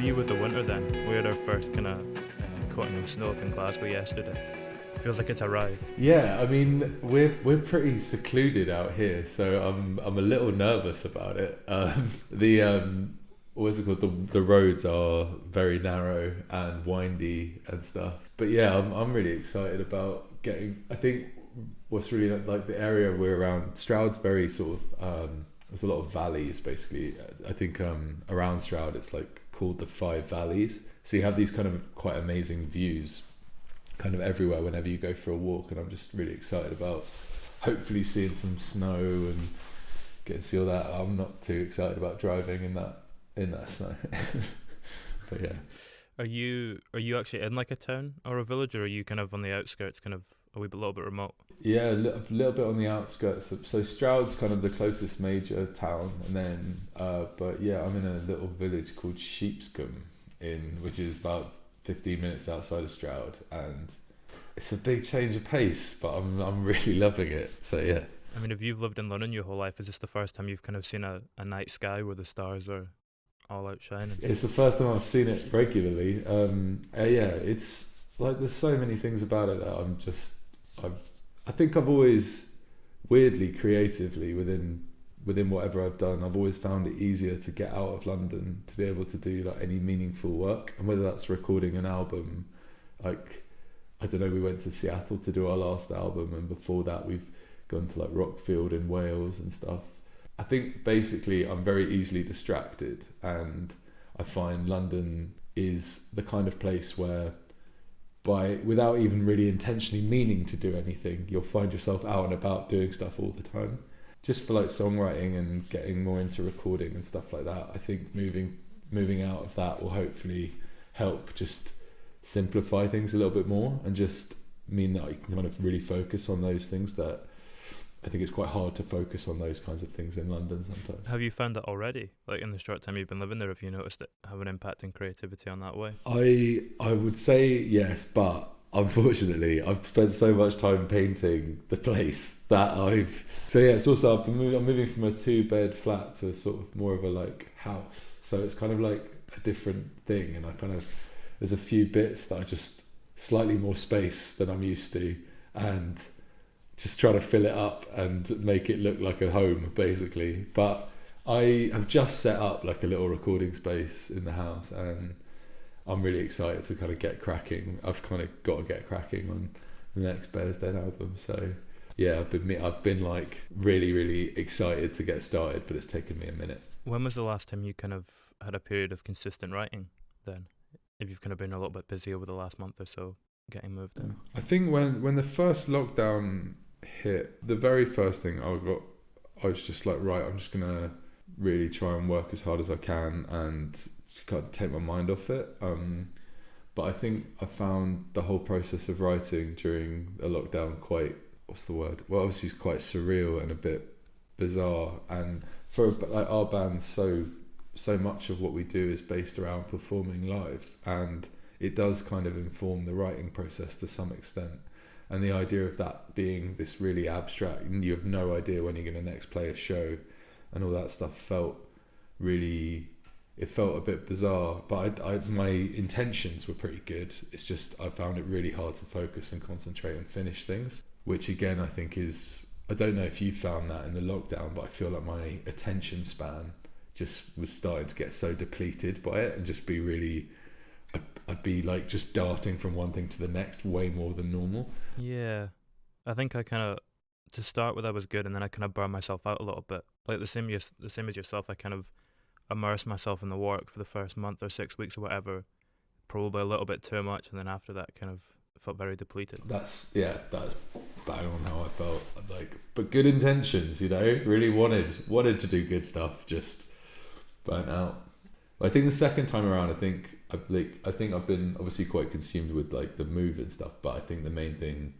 are you with the winter then? We had our first kind of coating of snow up in Glasgow yesterday. Feels like it's arrived. Yeah, I mean we're pretty secluded out here, so I'm a little nervous about it. What's it called? The roads are very narrow and windy and stuff. But yeah, I'm really excited about getting. I think what's really like the area we're around, Stroud's very sort of there's a lot of valleys basically. I think around Stroud it's like called the Five Valleys. So you have these kind of quite amazing views kind of everywhere whenever you go for a walk, and I'm just really excited about hopefully seeing some snow and getting to see all that. I'm not too excited about driving in that snow. But yeah. Are you actually in like a town or a village, or are you kind of on the outskirts, kind of a little bit remote? Yeah, a little bit on the outskirts. So Stroud's kind of the closest major town, and then but yeah, I'm in a little village called Sheepscombe which is about 15 minutes outside of Stroud, and it's a big change of pace, but I'm really loving it. So yeah. I mean, if you've lived in London your whole life, is this the first time you've kind of seen a night sky where the stars are all out shining? It's the first time I've seen it regularly. Yeah, it's like there's so many things about it that I think I've always weirdly creatively within whatever I've done, I've always found it easier to get out of London to be able to do like any meaningful work, and whether that's recording an album, like I don't know, we went to Seattle to do our last album, and before that we've gone to like Rockfield in Wales and stuff. I think basically I'm very easily distracted, and I find London is the kind of place where without even really intentionally meaning to do anything, you'll find yourself out and about doing stuff all the time. Just for like songwriting and getting more into recording and stuff like that, I think moving out of that will hopefully help just simplify things a little bit more, and just mean that I can kind of really focus on those things that I think it's quite hard to focus on those kinds of things in London sometimes. Have you found that already? Like in the short time you've been living there, have you noticed it have an impact in creativity on that way? I would say yes, but unfortunately I've spent so much time painting the place that it's also I'm moving from a 2-bed flat to sort of more of a like house, so it's kind of like a different thing, and there's a few bits that are just slightly more space than I'm used to, and just trying to fill it up and make it look like a home basically. But I have just set up like a little recording space in the house, and I'm really excited to kind of get cracking. I've kind of got to get cracking on the next Bears Den album. So yeah, I've been like really, really excited to get started, but it's taken me a minute. When was the last time you kind of had a period of consistent writing then? If you've kind of been a little bit busy over the last month or so getting moved in. I think when the first lockdown hit, the very first thing I was just like, right, I'm just gonna really try and work as hard as I can and kind of take my mind off it. But I think I found the whole process of writing during a lockdown quite, what's the word? Well, obviously it's quite surreal and a bit bizarre. And for like our band, so much of what we do is based around performing live, and it does kind of inform the writing process to some extent. And the idea of that being this really abstract, and you have no idea when you're going to next play a show, and all that stuff felt a bit bizarre. But my intentions were pretty good. It's just I found it really hard to focus and concentrate and finish things, which again I think is, I don't know if you found that in the lockdown, but I feel like my attention span just was starting to get so depleted by it, and just be really, I'd be like just darting from one thing to the next way more than normal. Yeah, I think I kind of, to start with I was good, and then I kind of burned myself out a little bit. Like the same as yourself, I kind of immersed myself in the work for the first month or 6 weeks or whatever, probably a little bit too much, and then after that kind of felt very depleted. That's bang on how I felt. Like, but good intentions, really wanted to do good stuff, just burnt out. I think the second time around, I think I've been obviously quite consumed with like the move and stuff, but I think the main thing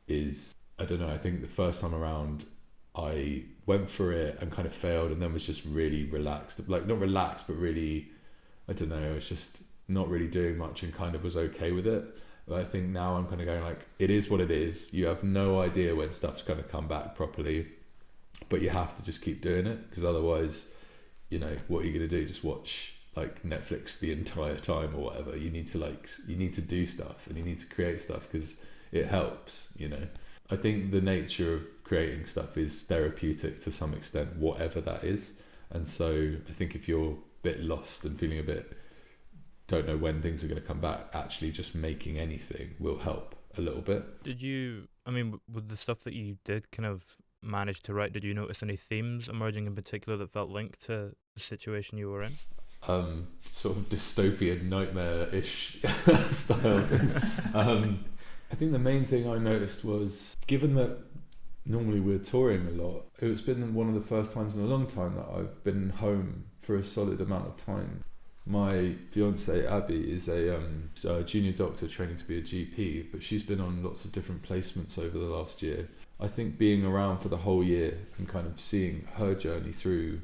is, I don't know, I think the first time around I went for it and kind of failed, and then was just really relaxed, like not relaxed, but really, I don't know, I was just not really doing much and kind of was okay with it. But I think now I'm kind of going like, it is what it is. You have no idea when stuff's going to come back properly, but you have to just keep doing it, because otherwise, what are you going to do? Just watch like Netflix the entire time or whatever. You need to do stuff, and you need to create stuff because it helps, you know. I think the nature of creating stuff is therapeutic to some extent, whatever that is. And so I think if you're a bit lost and feeling a bit, don't know when things are going to come back, actually just making anything will help a little bit. Did you, I mean, with the stuff that you did kind of manage to write, did you notice any themes emerging in particular that felt linked to the situation you were in? Sort of dystopian nightmare-ish style things. I think the main thing I noticed was, given that normally we're touring a lot, it's been one of the first times in a long time that I've been home for a solid amount of time. My fiance Abby is a junior doctor training to be a GP, but she's been on lots of different placements over the last year. I think being around for the whole year and kind of seeing her journey through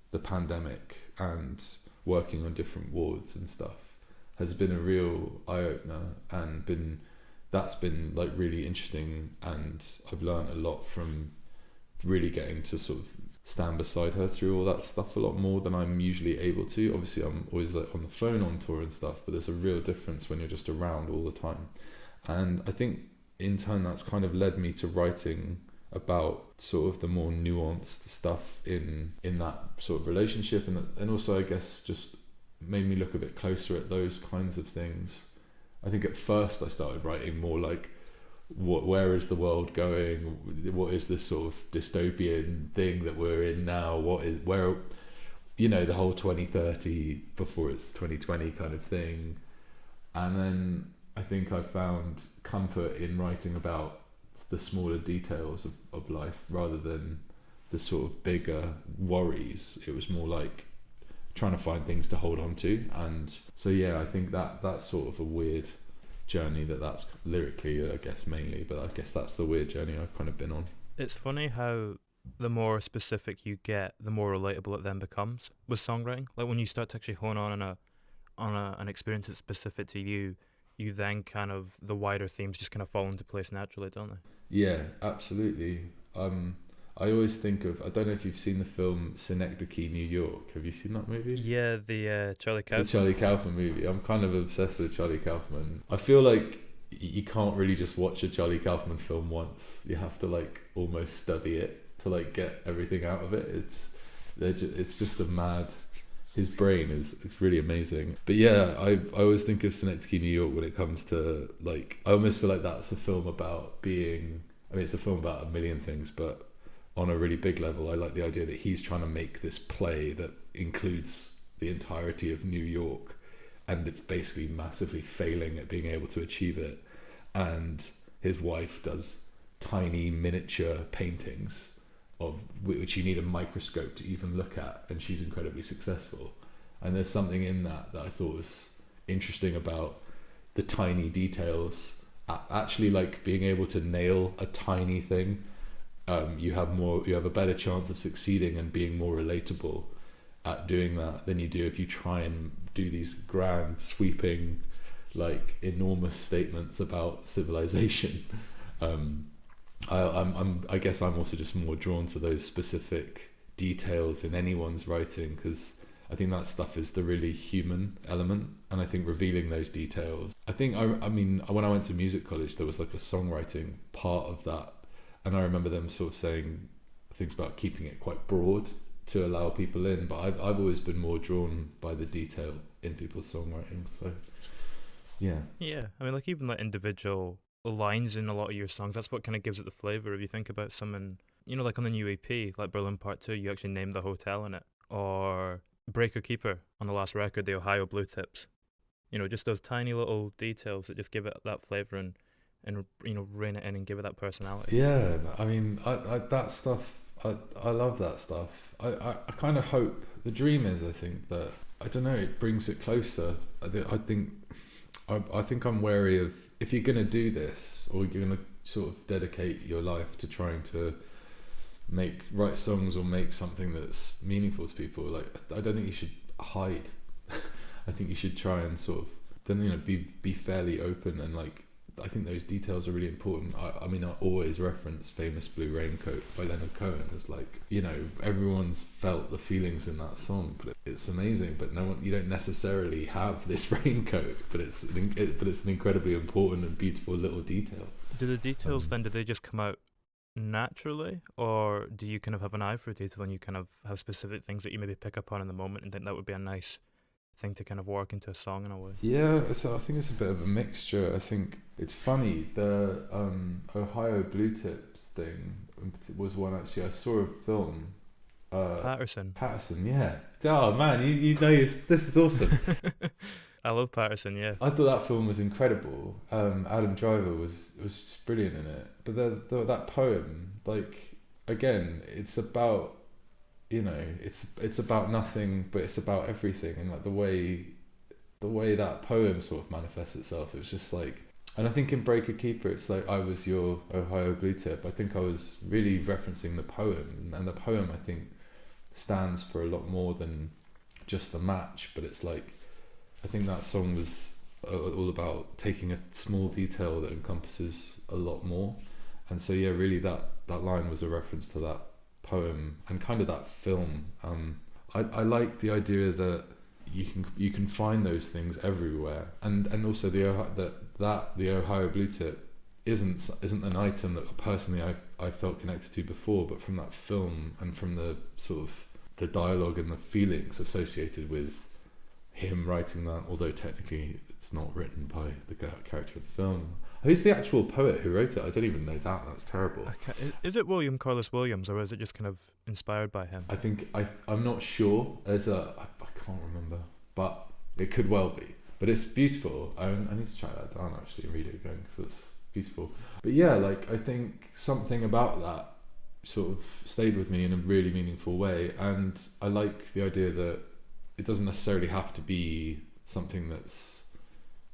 the pandemic and working on different wards and stuff has been a real eye-opener, and that's been like really interesting, and I've learned a lot from really getting to sort of stand beside her through all that stuff a lot more than I'm usually able to. Obviously I'm always like on the phone on tour and stuff, but there's a real difference when you're just around all the time. And I think in turn that's kind of led me to writing about sort of the more nuanced stuff in that sort of relationship, and also I guess just made me look a bit closer at those kinds of things. I think at first I started writing more like, where is the world going? What is this sort of dystopian thing that we're in now? Where, you know, the whole 2030 before it's 2020 kind of thing. And then I think I found comfort in writing about the smaller details of life rather than the sort of bigger worries. It was more like trying to find things to hold on to. And so yeah, I think that's sort of a weird journey that's lyrically, I guess, mainly, but I guess that's the weird journey I've kind of been on. It's funny how the more specific you get, the more relatable it then becomes with songwriting. Like when you start to actually hone on an experience that's specific to you, you then kind of, the wider themes just kind of fall into place naturally, don't they? Yeah, absolutely. I always think of, I don't know if you've seen the film Synecdoche, New York. Have you seen that movie? Yeah, the Charlie Kaufman. The Charlie Kaufman movie. I'm kind of obsessed with Charlie Kaufman. I feel like you can't really just watch a Charlie Kaufman film once. You have to like almost study it to like get everything out of it. It's just a mad. His brain it's really amazing. But yeah, I always think of Synecdoche, New York when it comes to like, I almost feel like that's a film about being. I mean, it's a film about a million things, but on a really big level, I like the idea that he's trying to make this play that includes the entirety of New York, and it's basically massively failing at being able to achieve it. And his wife does tiny miniature paintings of which you need a microscope to even look at, and she's incredibly successful. And there's something in that I thought was interesting about the tiny details, actually like being able to nail a tiny thing. You have a better chance of succeeding and being more relatable at doing that than you do if you try and do these grand sweeping like enormous statements about civilization. I guess I'm also just more drawn to those specific details in anyone's writing, because I think that stuff is the really human element, and I think revealing those details, I mean when I went to music college there was like a songwriting part of that. And I remember them sort of saying things about keeping it quite broad to allow people in, but I've always been more drawn by the detail in people's songwriting. So, yeah. Yeah, I mean, like even like individual lines in a lot of your songs, that's what kind of gives it the flavour. If you think about someone, you know, like on the new EP, like Berlin Part 2, you actually named the hotel in it. Or Breaker Keeper on the last record, the Ohio Blue Tips. You know, just those tiny little details that just give it that flavour and you know, rein it in and give it that personality. Yeah, I mean, I that stuff, I love that stuff. I kind of hope, the dream is, I think, that, I don't know, it brings it closer. I think I'm wary of, if you're going to do this, or you're going to sort of dedicate your life to trying to write songs or make something that's meaningful to people, like, I don't think you should hide. I think you should try and sort of, then, you know, be fairly open and like I think those details are really important. I mean, I always reference Famous Blue Raincoat by Leonard Cohen as like, you know, everyone's felt the feelings in that song, but it's amazing. But no one, you don't necessarily have this raincoat, but it's an incredibly important and beautiful little detail. Do the details then, do they just come out naturally, or do you kind of have an eye for detail and you kind of have specific things that you maybe pick up on in the moment and think that would be a nice thing to kind of work into a song in a way? Yeah, so I think it's a bit of a mixture. I think it's funny, the Ohio Blue Tips thing was one actually I saw a film. Paterson, yeah. Oh man, you know this is awesome. I love Paterson, yeah. I thought that film was incredible. Adam Driver was just brilliant in it. But that poem, like, again, it's about, you know, it's about nothing, but it's about everything, and like the way that poem sort of manifests itself. It was just like, and I think in Breaker Keeper, it's like, I was your Ohio Blue Tip. I think I was really referencing the poem, and the poem, I think, stands for a lot more than just the match. But it's like, I think that song was all about taking a small detail that encompasses a lot more. And so yeah, really that line was a reference to that poem and kind of that film. I like the idea that you can find those things everywhere, and also the Ohio Blue Tip isn't an item that personally I felt connected to before, but from that film and from the sort of the dialogue and the feelings associated with him writing that, although technically it's not written by the character of the film. Who's the actual poet who wrote it? I don't even know that. That's terrible. Is it William Carlos Williams, or is it just kind of inspired by him? I think I'm not sure. I can't remember, but it could well be. But it's beautiful. I need to track that down actually and read it again because it's beautiful. But yeah, like I think something about that sort of stayed with me in a really meaningful way, and I like the idea that it doesn't necessarily have to be something that's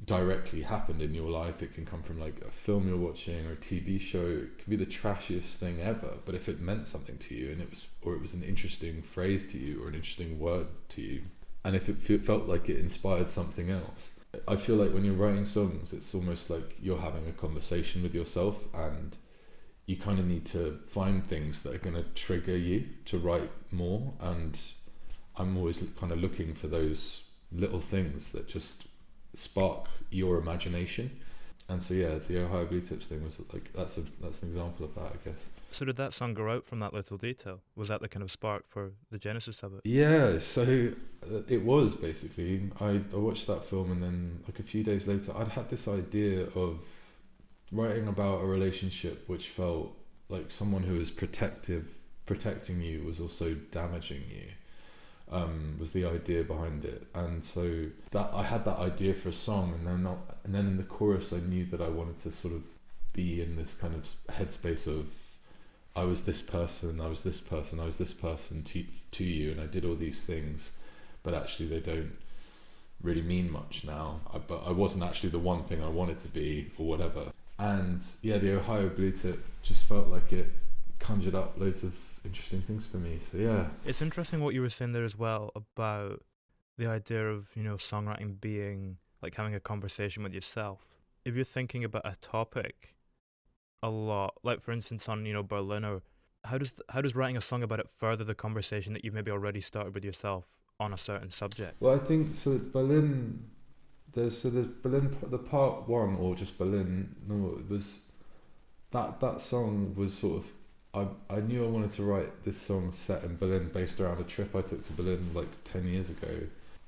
directly happened in your life. It can come from like a film you're watching or a TV show. It could be the trashiest thing ever, but if it meant something to you and it was an interesting phrase to you or an interesting word to you, and if it felt like it inspired something else, I feel like when you're writing songs, it's almost like you're having a conversation with yourself, and you kind of need to find things that are going to trigger you to write more. And I'm always kind of looking for those little things that just spark your imagination. And so yeah, the Ohio Blue Tips thing was like, that's an example of that, I guess. So did that song grow out from that little detail? Was that the kind of spark for the genesis of it? Yeah, so it was basically, I watched that film, and then like a few days later I'd had this idea of writing about a relationship which felt like someone who was protecting you was also damaging you. Was the idea behind it, and so that I had that idea for a song, and then in the chorus I knew that I wanted to sort of be in this kind of headspace of I was this person, I was this person, I was this person to you, and I did all these things, but actually they don't really mean much now. But I wasn't actually the one thing I wanted to be, or whatever. And yeah, the Ohio Blue Tip just felt like it conjured up loads of interesting things for me. So yeah, it's interesting what you were saying there as well about the idea of, you know, songwriting being like having a conversation with yourself. If you're thinking about a topic a lot, like for instance on, you know, Berlin, or how does writing a song about it further the conversation that you've maybe already started with yourself on a certain subject? Well, I think so. Berlin, there's Berlin, the part one, or just Berlin. No, it was that song was sort of. I knew I wanted to write this song set in Berlin based around a trip I took to Berlin like 10 years ago.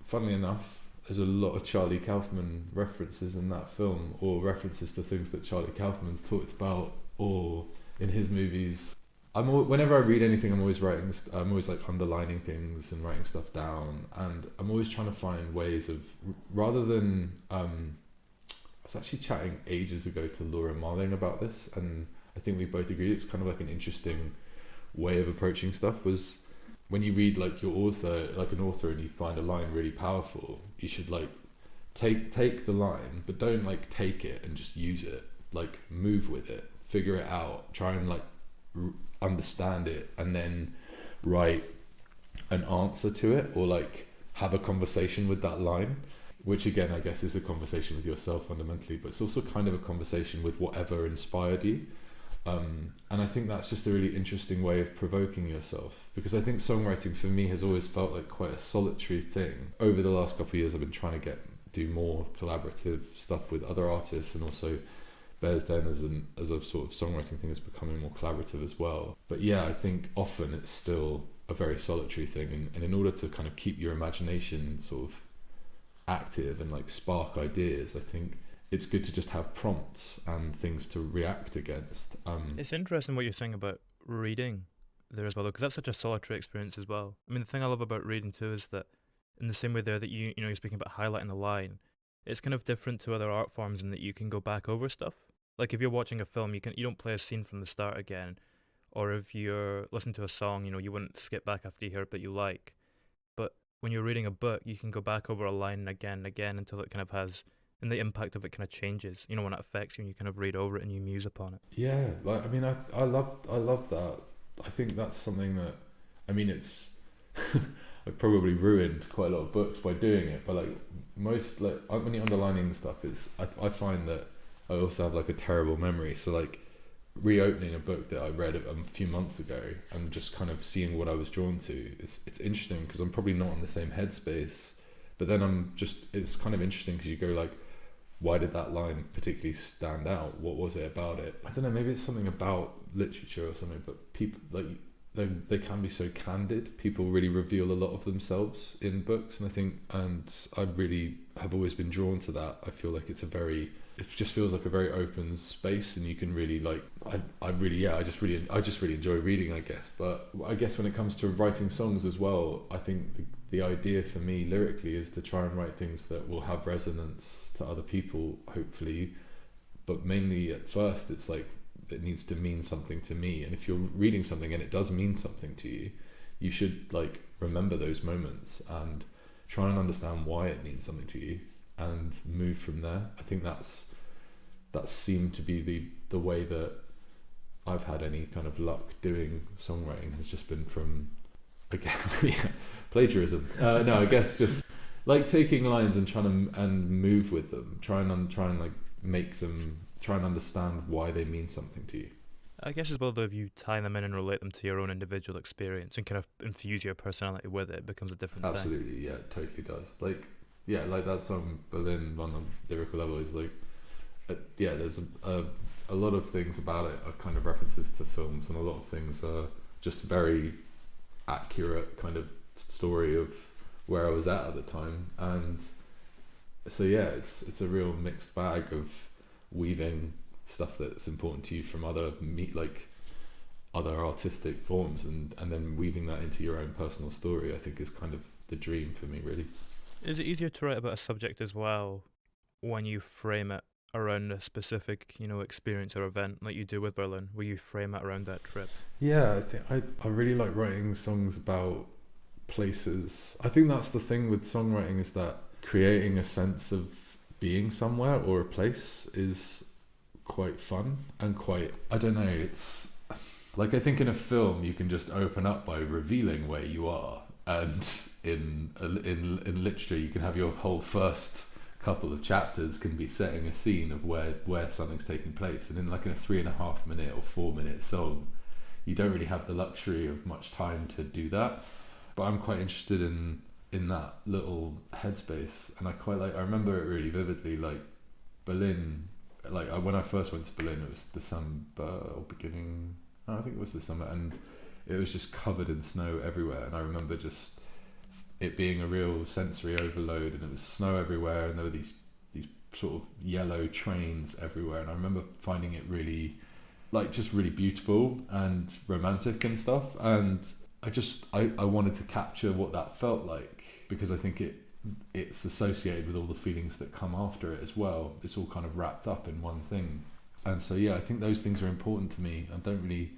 Funnily enough, there's a lot of Charlie Kaufman references in that film, or references to things that Charlie Kaufman's talked about or in his movies. Whenever I read anything, I'm always like underlining things and writing stuff down, and I'm always trying to find ways of, rather than I was actually chatting ages ago to Laura Marling about this, and I think we both agreed it's kind of like an interesting way of approaching stuff, was when you read like your author, like an author, and you find a line really powerful, you should like take the line, but don't like take it and just use it, like move with it, figure it out, try and like understand it, and then write an answer to it, or like have a conversation with that line. which again I guess is a conversation with yourself fundamentally, but it's also kind of a conversation with whatever inspired you. And I think that's just a really interesting way of provoking yourself, because I think songwriting for me has always felt like quite a solitary thing. Over the last couple of years I've been trying to do more collaborative stuff with other artists, and also Bears Den as a sort of songwriting thing is becoming more collaborative as well. But yeah, I think often it's still a very solitary thing, and in order to kind of keep your imagination sort of active and like spark ideas, I think it's good to just have prompts and things to react against. It's interesting what you're saying about reading there as well, because that's such a solitary experience as well. I mean, the thing I love about reading too is that in the same way there that you're speaking about highlighting the line, it's kind of different to other art forms in that you can go back over stuff. Like if you're watching a film, you don't play a scene from the start again, or if you're listening to a song, you wouldn't skip back after you hear it that you like. But when you're reading a book, you can go back over a line again and again until it kind of has, and the impact of it kind of changes. When it affects you and you kind of read over it and you muse upon it. Yeah, like I mean, I love that. I think that's something that, I mean, it's I've probably ruined quite a lot of books by doing it, but like most, like when you're underlining stuff, I find that I also have like a terrible memory. So like reopening a book that I read a few months ago and just kind of seeing what I was drawn to, it's interesting because I'm probably not in the same headspace, but then it's kind of interesting because you go like, why did that line particularly stand out? What was it about it? I don't know, maybe it's something about literature or something, but people like they can be so candid. People really reveal a lot of themselves in books, and I really have always been drawn to that. I feel like it just feels like a very open space, and you can really like I just really enjoy reading, I guess. But I guess when it comes to writing songs as well, I think the idea for me lyrically is to try and write things that will have resonance to other people, hopefully, but mainly at first it's like it needs to mean something to me. And if you're reading something and it does mean something to you, you should like remember those moments and try and understand why it means something to you and move from there. I think that seemed to be the way that I've had any kind of luck doing songwriting, has just been from, again, yeah, plagiarism. No, I guess just like taking lines and trying to and move with them, try and like make them, try and understand why they mean something to you. I guess as well though, if you tie them in and relate them to your own individual experience and kind of infuse your personality with it, it becomes a different thing. Absolutely, yeah, it totally does. Like, yeah, like that song Berlin on the lyrical level is like, yeah, there's a lot of things about it are kind of references to films, and a lot of things are just very accurate kind of story of where I was at the time. And so yeah, it's a real mixed bag of weaving stuff that's important to you from other artistic forms, and then weaving that into your own personal story, I think is kind of the dream for me, really. Is it easier to write about a subject as well when you frame it around a specific, experience or event like you do with Berlin, where you frame it around that trip? Yeah, I think I really like writing songs about places. I think that's the thing with songwriting, is that creating a sense of being somewhere or a place is quite fun and quite, I don't know, it's like, I think in a film you can just open up by revealing where you are, and in literature you can have your whole first couple of chapters can be setting a scene of where something's taking place, and in like in a 3.5 minute or 4 minute song you don't really have the luxury of much time to do that. But I'm quite interested in that little headspace, and I remember it really vividly, like Berlin, like when I first went to Berlin, it was December or beginning, no, I think it was December, and it was just covered in snow everywhere, and I remember just it being a real sensory overload, and it was snow everywhere, and there were these sort of yellow trains everywhere, and I remember finding it really, like, just really beautiful and romantic and stuff, and I wanted to capture what that felt like, because I think it's associated with all the feelings that come after it as well. It's all kind of wrapped up in one thing. And so yeah, I think those things are important to me. I don't really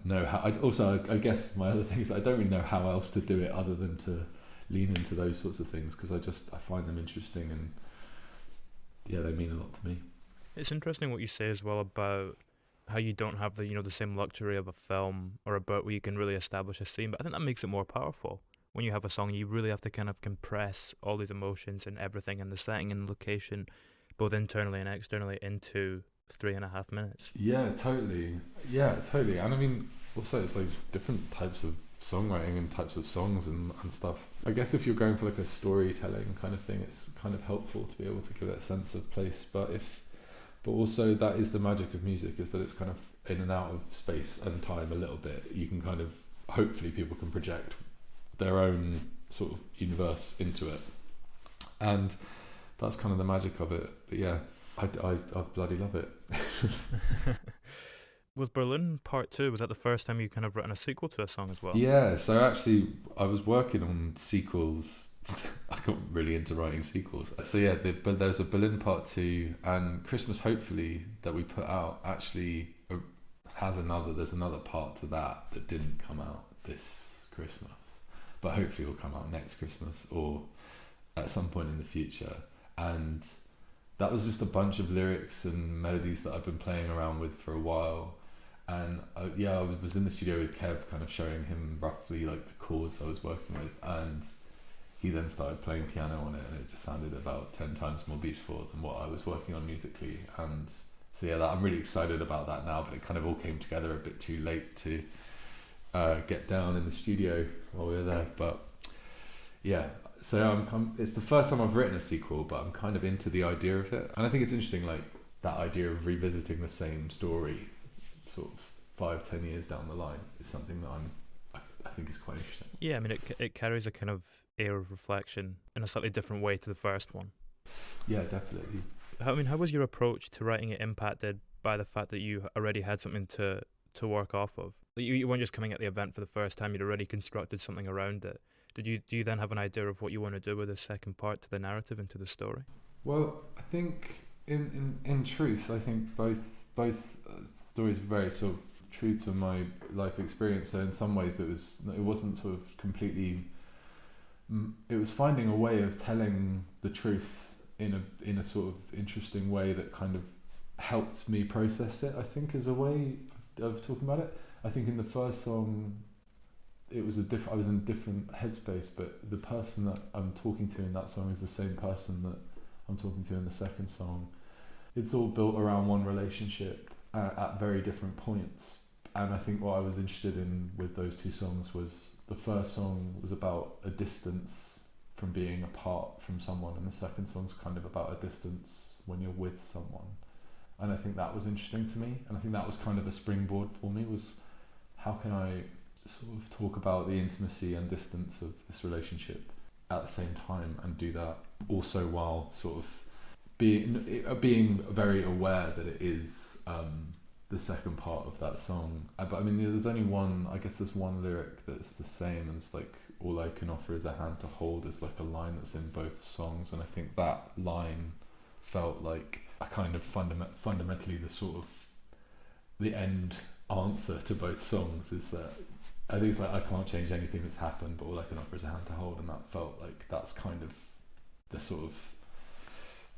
know how. I guess my other thing is I don't really know how else to do it other than to lean into those sorts of things, because I find them interesting, and yeah, they mean a lot to me. It's interesting what you say as well about how you don't have the same luxury of a film or a book where you can really establish a scene, but I think that makes it more powerful when you have a song, you really have to kind of compress all these emotions and everything and the setting and location, both internally and externally, into 3.5 minutes. Yeah, totally. Yeah, totally. And I mean, also it's like different types of songwriting and types of songs and stuff. I guess if you're going for like a storytelling kind of thing, it's kind of helpful to be able to give it a sense of place. But also that is the magic of music, is that it's kind of in and out of space and time a little bit. You can kind of, hopefully people can project their own sort of universe into it. And that's kind of the magic of it. But yeah, I bloody love it. Was Berlin Part 2, was that the first time you kind of written a sequel to a song as well? Yeah, so actually I was working on sequels. I got really into writing sequels. So yeah, but there's a Berlin Part 2, and Christmas Hopefully that we put out actually there's another part to that didn't come out this Christmas, but hopefully will come out next Christmas or at some point in the future. And that was just a bunch of lyrics and melodies that I've been playing around with for a while. And I was in the studio with Kev, kind of showing him roughly like the chords I was working with, and he then started playing piano on it, and it just sounded about 10 times more beautiful than what I was working on musically. And so yeah, I'm really excited about that now, but it kind of all came together a bit too late to get down in the studio while we were there. But yeah, so it's the first time I've written a sequel, but I'm kind of into the idea of it. And I think it's interesting, like that idea of revisiting the same story sort of 5-10 years down the line is something that I think is quite interesting. Yeah, I mean, it carries a kind of air of reflection in a slightly different way to the first one. Yeah, definitely. How was your approach to writing it impacted by the fact that you already had something to work off of? You weren't just coming at the event for the first time, you'd already constructed something around it. Do you then have an idea of what you want to do with the second part to the narrative and to the story? Well, I think in truth, I think both stories are very sort of true to my life experience. So in some ways it wasn't sort of completely, it was finding a way of telling the truth in a sort of interesting way that kind of helped me process it, I think, as a way of talking about it. I think in the first song I was in a different headspace, but the person that I'm talking to in that song is the same person that I'm talking to in the second song. It's all built around one relationship at very different points. And I think what I was interested in with those two songs was, the first song was about a distance from being apart from someone, and the second song's kind of about a distance when you're with someone. And I think that was interesting to me, and I think that was kind of a springboard for me, was how can I sort of talk about the intimacy and distance of this relationship at the same time, and do that also while sort of being very aware that it is the second part of that song. But I mean, there's only one lyric that's the same, and it's like, all I can offer is a hand to hold, is like a line that's in both songs. And I think that line felt like a kind of fundamentally the sort of the end answer to both songs, is that I think it's like, I can't change anything that's happened, but all I can offer is a hand to hold. And that felt like that's kind of the sort of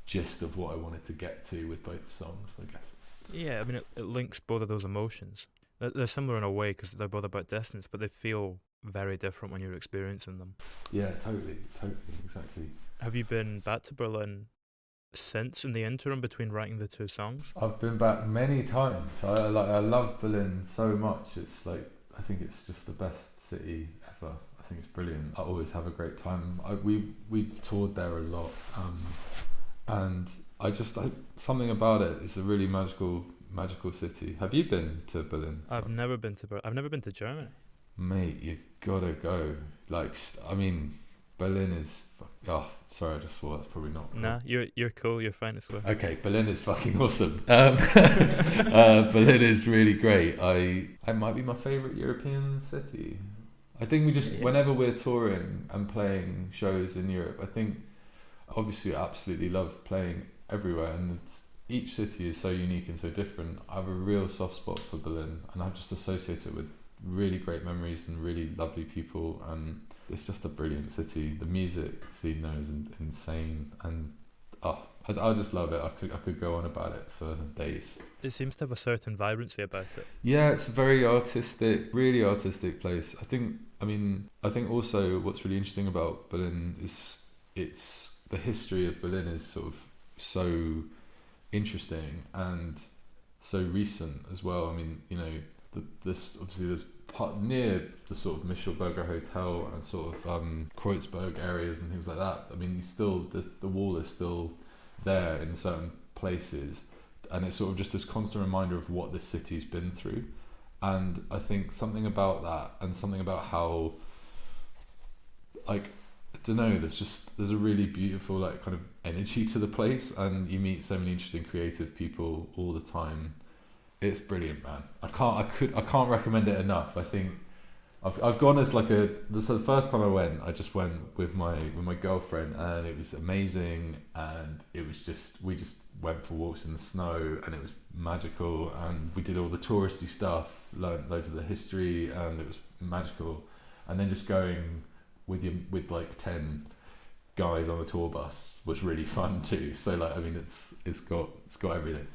gist of what I wanted to get to with both songs, I guess. Yeah, I mean, it links both of those emotions. They're similar in a way because they're both about distance, but they feel very different when you're experiencing them. Yeah, totally, exactly. Have you been back to Berlin since, in the interim between writing the two songs? I've been back many times. I love Berlin so much. It's like, I think it's just the best city ever. I think it's brilliant. I always have a great time. We've toured there a lot, and something about it. It's a really magical city. Have you been to Berlin? I've never been to Berlin. I've never been to Germany. Mate, you've gotta go. Like, I mean, Berlin is. Oh, sorry, I just thought that's probably not cool. Nah, you're cool. You're fine as well. Okay, Berlin is fucking awesome. Berlin is really great. I might be my favorite European city. I think whenever we're touring and playing shows in Europe, I think obviously I absolutely love playing everywhere, and each city is so unique and so different. I have a real soft spot for Berlin, and I just associate it with really great memories and really lovely people, and it's just a brilliant city. The music scene there is insane, and I just love it. I could go on about it for days. It seems to have a certain vibrancy about it. Yeah, it's a very artistic, really artistic place. I think also what's really interesting about Berlin is it's the history of Berlin is sort of so interesting and so recent as well. I mean, this obviously there's part near the sort of Michelberger Hotel and sort of Kreuzberg areas and things like that. I mean, the wall is still there in certain places, and it's sort of just this constant reminder of what the city's been through. And I think something about that, and something about how, like, I don't know, there's a really beautiful like kind of energy to the place, and you meet so many interesting creative people all the time. It's brilliant, man. I can't recommend it enough. I think I've gone as like this is the first time I went. I just went with my girlfriend, and it was amazing. And it was we just went for walks in the snow, and it was magical. And we did all the touristy stuff, learned loads of the history, and it was magical. And then just going with like 10 guys on a tour bus was really fun too. So like, I mean, it's got everything.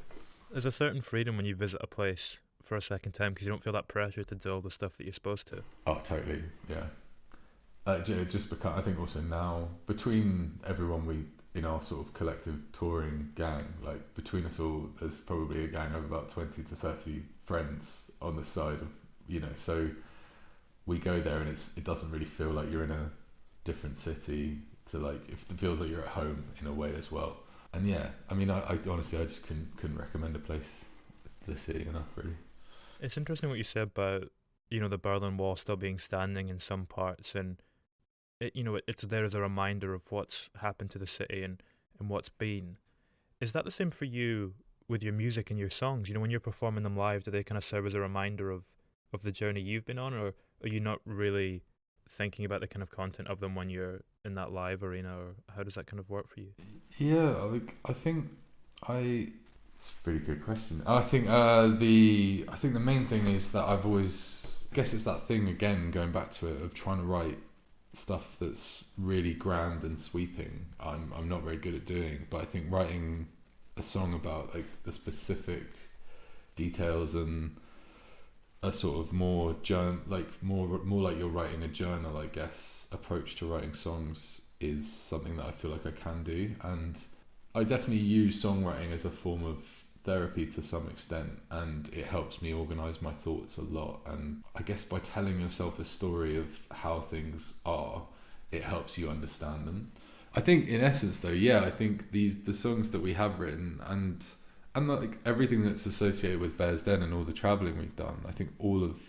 There's a certain freedom when you visit a place for a second time because you don't feel that pressure to do all the stuff that you're supposed to. Oh, totally. Yeah. Just because I think also now between everyone we in our sort of collective touring gang, like between us all, there's probably a gang of about 20 to 30 friends on the side of, so we go there and it doesn't really feel like you're in a different city to like, it feels like you're at home in a way as well. And yeah, I mean, I honestly, I just couldn't recommend a place, the city enough, really. It's interesting what you said about, the Berlin Wall still being standing in some parts, and it's there as a reminder of what's happened to the city and what's been. Is that the same for you with your music and your songs? When you're performing them live, do they kind of serve as a reminder of the journey you've been on, or are you not really thinking about the kind of content of them when you're in that live arena, or how does that kind of work for you? Yeah, I think it's a pretty good question. I think the main thing is that I've always, I guess it's that thing again, going back to it, of trying to write stuff that's really grand and sweeping. I'm not very good at doing, but I think writing a song about like the specific details and a sort of more like you're writing a journal, I guess, approach to writing songs is something that I feel like I can do. And I definitely use songwriting as a form of therapy to some extent, and it helps me organize my thoughts a lot. And I guess by telling yourself a story of how things are, it helps you understand them. I think in essence though, yeah, I think the songs that we have written and like everything that's associated with Bears Den and all the traveling we've done, I think all of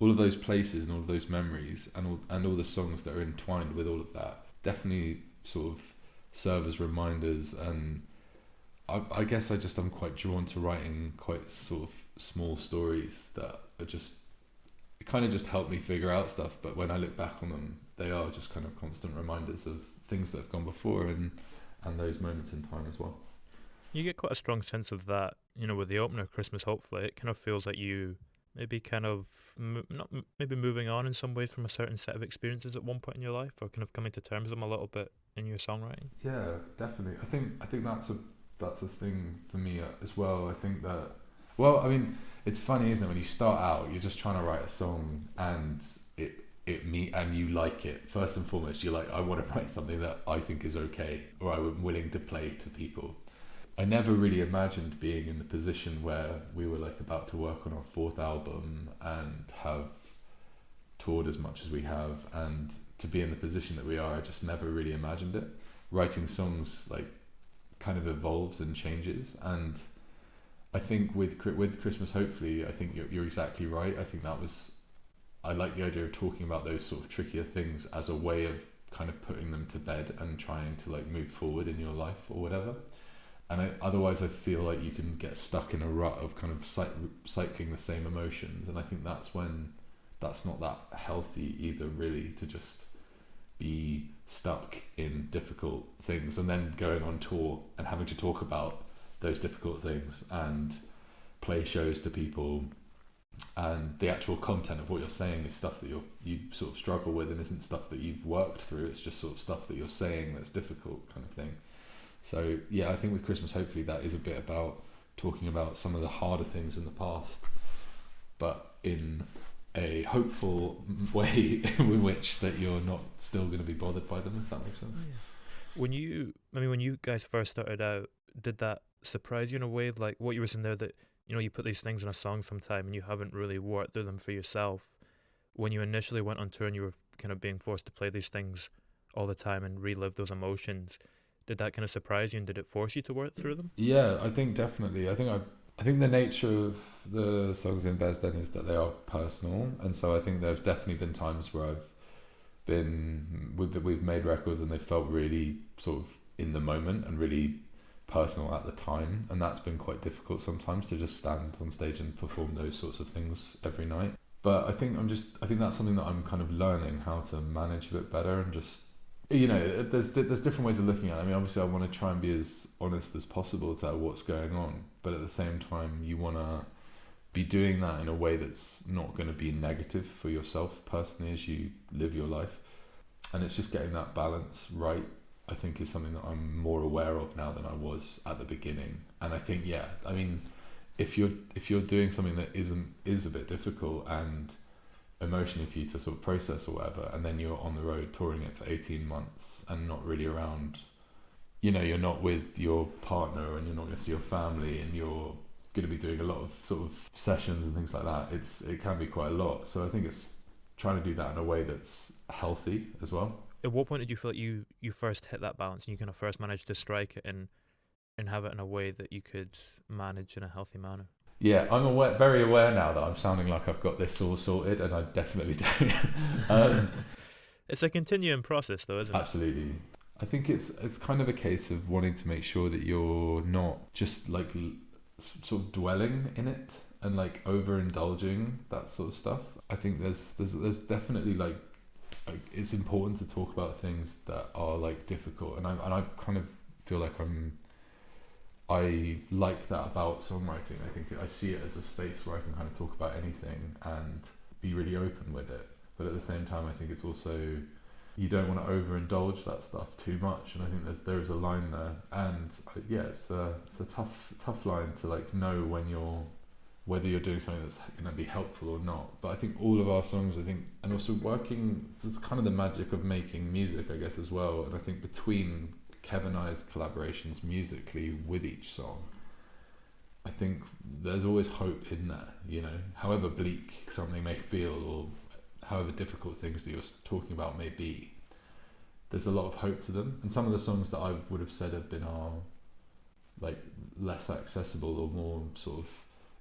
those places and all of those memories and all the songs that are entwined with all of that definitely sort of serve as reminders. And I guess I'm quite drawn to writing quite sort of small stories that are just, it kind of just help me figure out stuff, but when I look back on them, they are just kind of constant reminders of things that have gone before and those moments in time as well. You get quite a strong sense of that, with the opener, Christmas Hopefully. It kind of feels like you maybe kind of not maybe moving on in some ways from a certain set of experiences at one point in your life, or kind of coming to terms with them a little bit in your songwriting. Yeah, definitely. I think that's a thing for me as well. I think that, well, I mean, it's funny, isn't it? When you start out, you're just trying to write a song, and and you like it. First and foremost, you're like, I want to write something that I think is okay, or I'm willing to play to people. I never really imagined being in the position where we were like about to work on our fourth album and have toured as much as we have, and to be in the position that we are. I just never really imagined it. Writing songs like kind of evolves and changes, and I think with Christmas Hopefully, I think you're exactly right. I think I like the idea of talking about those sort of trickier things as a way of kind of putting them to bed and trying to like move forward in your life or whatever. And otherwise I feel like you can get stuck in a rut of kind of cycling the same emotions, and I think that's when that's not that healthy either, really, to just be stuck in difficult things and then going on tour and having to talk about those difficult things and play shows to people, and the actual content of what you're saying is stuff that you sort of struggle with and isn't stuff that you've worked through. It's just sort of stuff that you're saying that's difficult, kind of thing. So yeah, I think with Christmas, hopefully that is a bit about talking about some of the harder things in the past, but in a hopeful way in which that you're not still going to be bothered by them, if that makes sense. Oh, yeah. When you guys first started out, did that surprise you in a way? Like what you were saying there, that you put these things in a song sometime and you haven't really worked through them for yourself. When you initially went on tour and you were kind of being forced to play these things all the time and relive those emotions, did that kind of surprise you and did it force you to work through them? Yeah, I think definitely. I think the nature of the songs in Bez then is that they are personal, and so I think there's definitely been times where we've made records and they felt really sort of in the moment and really personal at the time, and that's been quite difficult sometimes to just stand on stage and perform those sorts of things every night. But I think that's something that I'm kind of learning how to manage a bit better, and just there's different ways of looking at it. I mean, obviously I want to try and be as honest as possible to what's going on, but at the same time you want to be doing that in a way that's not going to be negative for yourself personally as you live your life. And it's just getting that balance right, I think, is something that I'm more aware of now than I was at the beginning. And I think, yeah, I mean, if you're doing something that is a bit difficult and emotionally for you to sort of process or whatever, and then you're on the road touring it for 18 months and not really around, you're not with your partner and you're not going to see your family, and you're going to be doing a lot of sort of sessions and things like that, it can be quite a lot. So I think it's trying to do that in a way that's healthy as well. At what point did you feel like you first hit that balance and you kind of first managed to strike it and have it in a way that you could manage in a healthy manner? Yeah, I'm very aware now that I'm sounding like I've got this all sorted, and I definitely don't. um, It's a continuing process, though, isn't it? Absolutely. I think it's kind of a case of wanting to make sure that you're not just like sort of dwelling in it and like overindulging that sort of stuff. I think there's definitely like it's important to talk about things that are like difficult, and I kind of feel like I like that about songwriting. I think I see it as a space where I can kind of talk about anything and be really open with it. But at the same time, I think it's also, you don't want to overindulge that stuff too much. And I think there is a line there. And yeah, it's a tough line to like know whether you're doing something that's going to be helpful or not. But I think all of our songs, and also working, it's kind of the magic of making music, I guess, as well. And I think between Kev and I's collaborations musically with each song, I think there's always hope in that, however bleak something may feel or however difficult things that you're talking about may be, there's a lot of hope to them. And some of the songs that I would have said have been our like less accessible or more sort of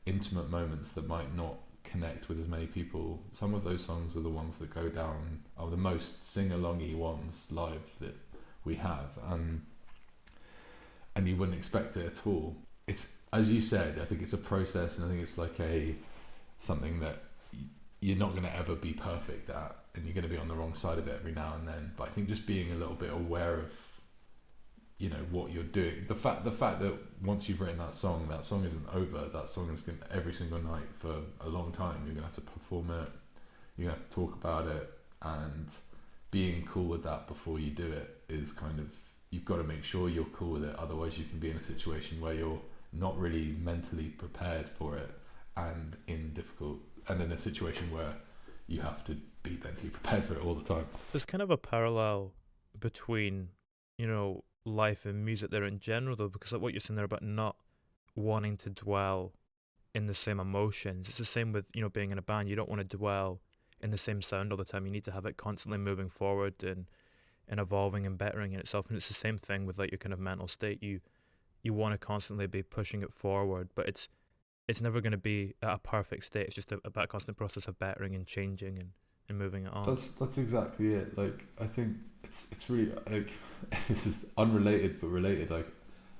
intimate moments that might not connect with as many people, some of those songs are the ones that go down, are the most sing-alongy ones live that we have, and you wouldn't expect it at all. It's, as you said, I think it's a process, and I think it's like something that you're not going to ever be perfect at, and you're going to be on the wrong side of it every now and then. But I think just being a little bit aware of what you're doing, the fact that once you've written that song isn't over. That song is going to, every single night for a long time, you're going to have to perform it, you're going to have to talk about it, and being cool with that before you do it is kind of, you've got to make sure you're cool with it, otherwise you can be in a situation where you're not really mentally prepared for it, and in a situation where you have to be mentally prepared for it all the time. There's kind of a parallel between, life and music there in general, though, because like what you're saying there about not wanting to dwell in the same emotions, it's the same with, being in a band. You don't want to dwell in the same sound all the time. You need to have it constantly moving forward and evolving and bettering in itself. And it's the same thing with like your kind of mental state. You want to constantly be pushing it forward, but it's never going to be at a perfect state. It's just about a constant process of bettering and changing and moving it on. That's exactly it. Like, I think it's really like this is unrelated but related. Like,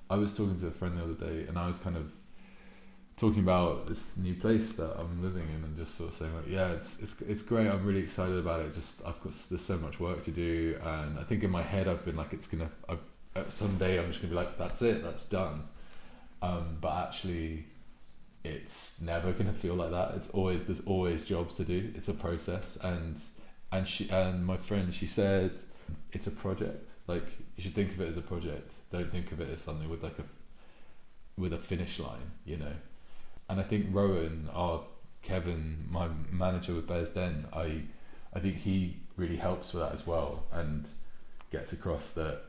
I was talking to a friend the other day, and I was kind of talking about this new place that I'm living in, and just sort of saying like, yeah, it's great. I'm really excited about it. Just there's so much work to do, and I think in my head I've been like, someday I'm just gonna be like, that's it, that's done. But actually, it's never gonna feel like that. There's always jobs to do. It's a process, and my friend, she said it's a project. Like, you should think of it as a project. Don't think of it as something with with a finish line, you know. And I think Rowan, our Kevin, my manager with Bears Den, I think he really helps with that as well, and gets across that,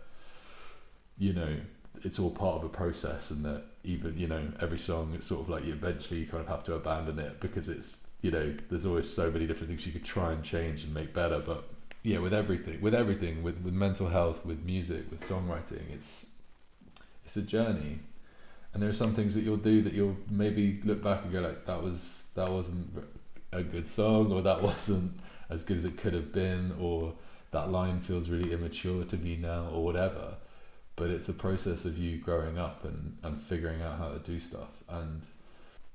you know, it's all part of a process, and that even, you know, every song, it's sort of like eventually you kind of have to abandon it, because it's, you know, there's always so many different things you could try and change and make better. But yeah, with everything, with mental health, with music, with songwriting, it's a journey. And there are some things that you'll do that you'll maybe look back and go like, that wasn't a good song, or that wasn't as good as it could have been, or that line feels really immature to me now, or whatever. But it's a process of you growing up and figuring out how to do stuff. And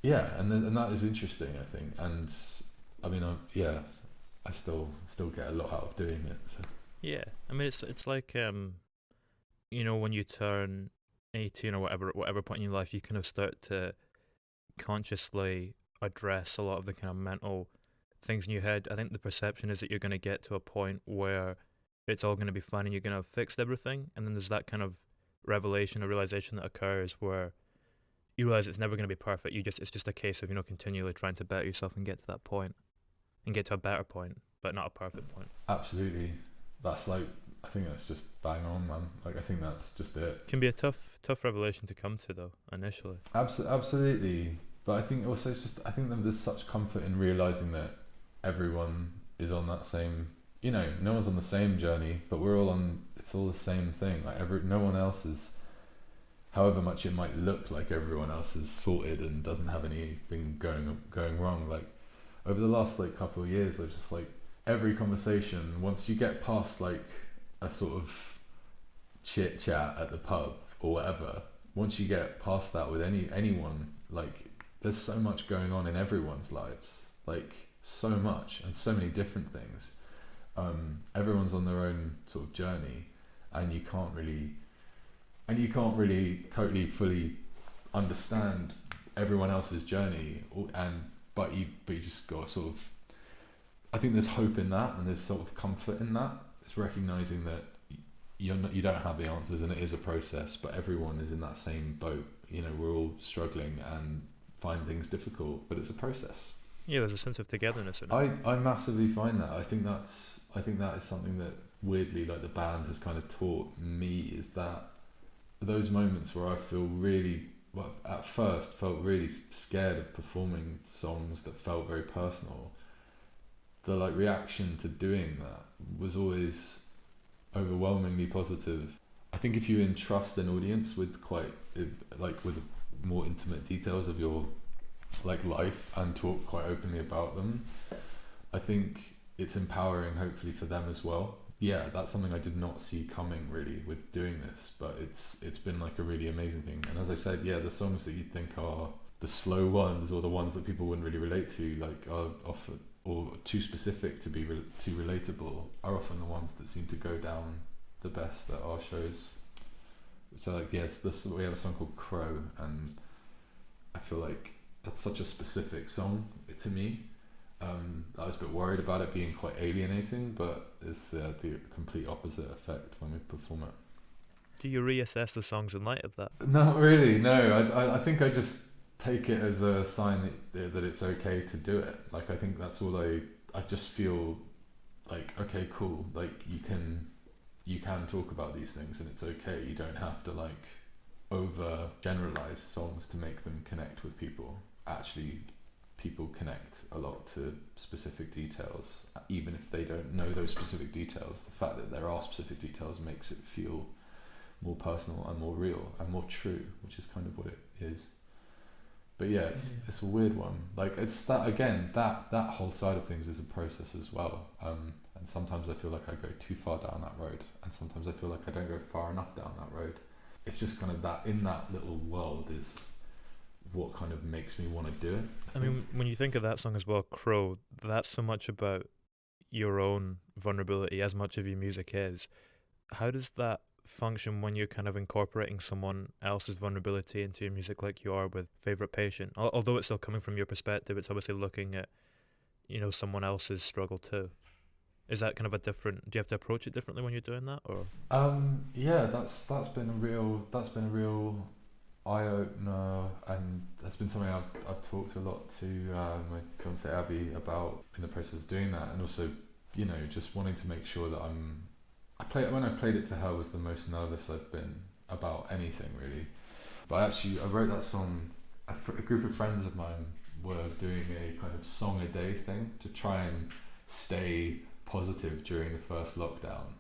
yeah, and that is interesting, I think. And I mean, I still get a lot out of doing it. So. Yeah, I mean, it's like you know, when you turn 18 or whatever point in your life, you kind of start to consciously address a lot of the kind of mental things in your head. I think the perception is that you're going to get to a point where it's all going to be fine and you're going to have fixed everything, and then there's that kind of revelation or realization that occurs where you realize it's never going to be perfect. It's just a case of, you know, continually trying to better yourself and get to that point and get to a better point, but not a perfect point. Absolutely. That's like, I think that's just bang on, man. Like, I think that's just it. Can be a tough revelation to come to, though, initially. Absolutely. But I think also it's just, I think that there's such comfort in realizing that everyone is on that same, you know, no one's on the same journey, but we're all on, it's all the same thing. Like, no one else is, however much it might look like everyone else is sorted and doesn't have anything going wrong. Like, over the last like couple of years, I was just like, every conversation, once you get past like a sort of chit chat at the pub or whatever, once you get past that with anyone, like, there's so much going on in everyone's lives, like so much, and so many different things. Everyone's on their own sort of journey, and you can't really totally fully understand everyone else's journey, but you just got to sort of, I think there's hope in that, and there's sort of comfort in that. It's recognizing that you don't have the answers, and it is a process, but everyone is in that same boat. You know, we're all struggling and find things difficult, but it's a process. Yeah, there's a sense of togetherness in it. I massively find that. I think that is something that weirdly, like, the band has kind of taught me, is that those moments where I feel really, well, at first felt really scared of performing songs that felt very personal, the like reaction to doing that was always overwhelmingly positive. I think if you entrust an audience with with more intimate details of your like life and talk quite openly about them, I think it's empowering, hopefully, for them as well. Yeah, that's something I did not see coming really with doing this, but it's been like a really amazing thing. And as I said, yeah, the songs that you think are the slow ones, or the ones that people wouldn't really relate to, like, are often, or too specific to be too relatable, are often the ones that seem to go down the best at our shows. So like, yes, we have a song called Crow, and I feel like that's such a specific song to me. I was a bit worried about it being quite alienating, but it's the complete opposite effect when we perform it. Do you reassess the songs in light of that? Not really, no. I think I just take it as a sign that it's okay to do it. Like, I think that's all I just feel like, okay, cool, like, you can talk about these things and it's okay. You don't have to like over generalize songs to make them connect with people. Actually, people connect a lot to specific details, even if they don't know those specific details. The fact that there are specific details makes it feel more personal and more real and more true, which is kind of what it is. But yeah, it's a weird one. Like, it's that, again, that whole side of things is a process as well. And sometimes I feel like I go too far down that road, and sometimes I feel like I don't go far enough down that road. It's just kind of that, in that little world, is what kind of makes me want to do it. I mean, when you think of that song as well, Crow, that's so much about your own vulnerability as much of your music is. How does that function when you're kind of incorporating someone else's vulnerability into your music, like you are with Favorite Patient? Although it's still coming from your perspective, it's obviously looking at, you know, someone else's struggle too. Is that kind of a different? Do you have to approach it differently when you're doing that, or? Yeah, that's been a real eye opener, and that's been something I've talked a lot to my fiance Abby about in the process of doing that, and also, just wanting to make sure that when I played it to her was the most nervous I've been about anything really. But actually, I wrote that song. A group of friends of mine were doing a kind of song a day thing to try and stay positive during the first lockdown.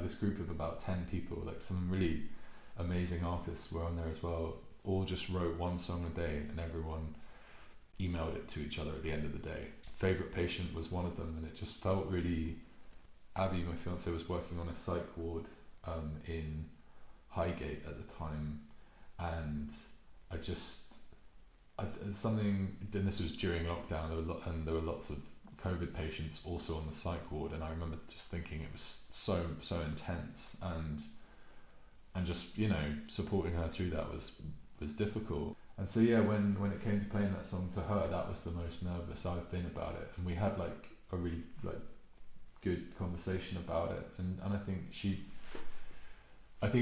This group of about 10 people, like some really amazing artists were on there as well, all just wrote one song a day, and everyone emailed it to each other at the end of the day. Favorite Patient was one of them, and it just felt really. Abby, my fiance, was working on a psych ward in Highgate at the time, and I just something. And this was during lockdown. There were lots of COVID patients also on the psych ward, and I remember just thinking it was so intense, and just supporting her through that was difficult. And so yeah, when it came to playing that song to her, that was the most nervous I've been about it, and we had like a really like good conversation about it, and I think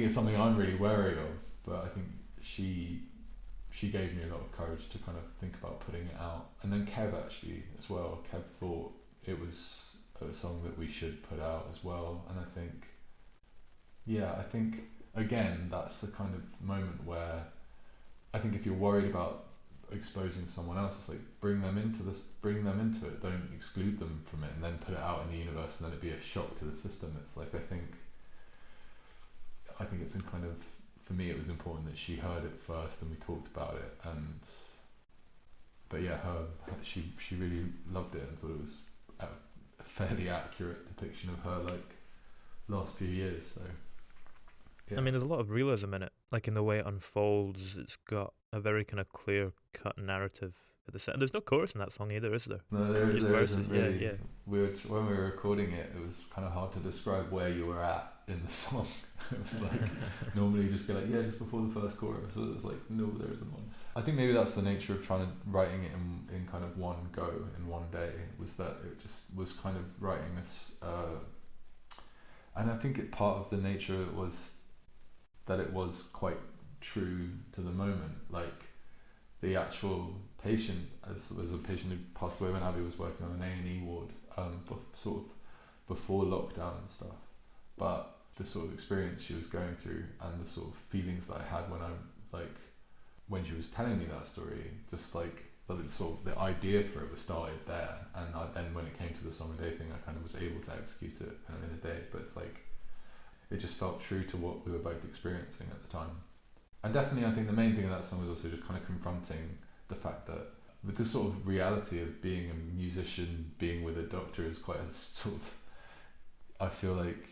it's something I'm really wary of, but I think she gave me a lot of courage to kind of think about putting it out. And then Kev actually as well, Kev thought it was a song that we should put out as well, and I think again that's the kind of moment where I think if you're worried about exposing someone else, it's like bring them into it, don't exclude them from it, and then put it out in the universe, and then it'd be a shock to the system. It's like I think it's in kind of, for me it was important that she heard it first and we talked about it, but yeah, she really loved it and thought it was a fairly accurate depiction of her like last few years. So yeah. I mean, there's a lot of realism in it, like in the way it unfolds. It's got a very kind of clear cut narrative at the center. There's no chorus in that song either, is there? No, Just there verses. isn't really. Yeah. When we were recording it, it was kind of hard to describe where you were at in the song. It was like normally you just go like, yeah, just before the first chorus. So it's like, no, there isn't one. I think maybe that's the nature of writing it in kind of one go in one day, was that it just was kind of writing this, and I think part of the nature of it was that it was quite true to the moment. Like the actual patient, as a patient who passed away when Abby was working on an A&E ward, sort of before lockdown and stuff. But the sort of experience she was going through and the sort of feelings that I had when she was telling me that story, just like, but it's sort of the idea for it was started there, and then when it came to the song a day thing, I kind of was able to execute it kind of in a day. But it's like it just felt true to what we were both experiencing at the time. And definitely I think the main thing of that song was also just kind of confronting the fact that with the sort of reality of being a musician, being with a doctor is quite a sort of, I feel like